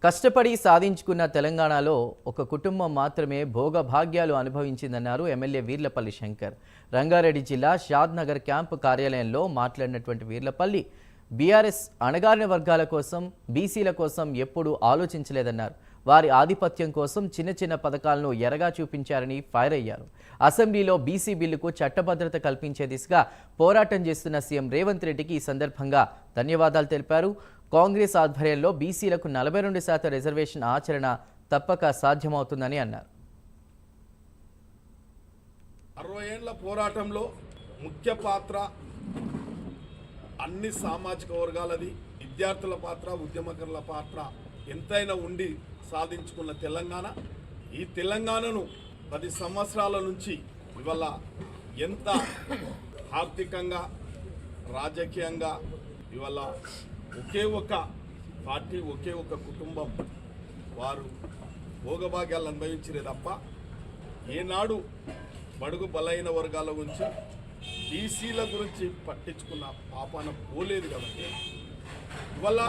కష్టపడి సాధించుకున్న తెలంగాణలో ఒక కుటుంబం మాత్రమే భోగభాగ్యాలు అనుభవించిందన్నారు ఎమ్మెల్యే వీర్లపల్లి శంకర్. రంగారెడ్డి జిల్లా షాద్నగర్ క్యాంపు కార్యాలయంలో మాట్లాడినటువంటి వీర్లపల్లి బీఆర్ఎస్ అణగారిన వర్గాల కోసం, బీసీల కోసం ఎప్పుడూ ఆలోచించలేదన్నారు. వారి ఆధిపత్యం కోసం చిన్న చిన్న పథకాలను ఎరగా చూపించారని ఫైర్ అయ్యారు. అసెంబ్లీలో బీసీ బిల్లుకు చట్టభద్రత కల్పించే దిశగా పోరాటం చేస్తున్న సీఎం రేవంత్ రెడ్డికి ఈ సందర్భంగా ధన్యవాదాలు తెలిపారు. కాంగ్రెస్ ఆధ్వర్యంలో బీసీలకు 42% రిజర్వేషన్ ఆచరణ తప్పక సాధ్యమవుతుందని అన్నారు. 60 ఏళ్ల పోరాటంలో ముఖ్య పాత్ర అన్ని సామాజిక వర్గాలది, విద్యార్థుల పాత్ర, ఉద్యమకారుల పాత్ర ఎంతైనా ఉండి సాధించుకున్న తెలంగాణ. ఈ తెలంగాణను 10 సంవత్సరాల నుంచి ఇవాళ ఎంత ఆర్థికంగా, రాజకీయంగా ఇవాళ ఒకే ఒక పార్టీ, ఒకే ఒక కుటుంబం వారు భోగభాగ్యాలు అనుభవించలే తప్ప ఏనాడు బడుగు బలైన వర్గాల గురించి, బీసీల గురించి పట్టించుకున్న పాపాన పోలేదు. కాబట్టి ఇవాళ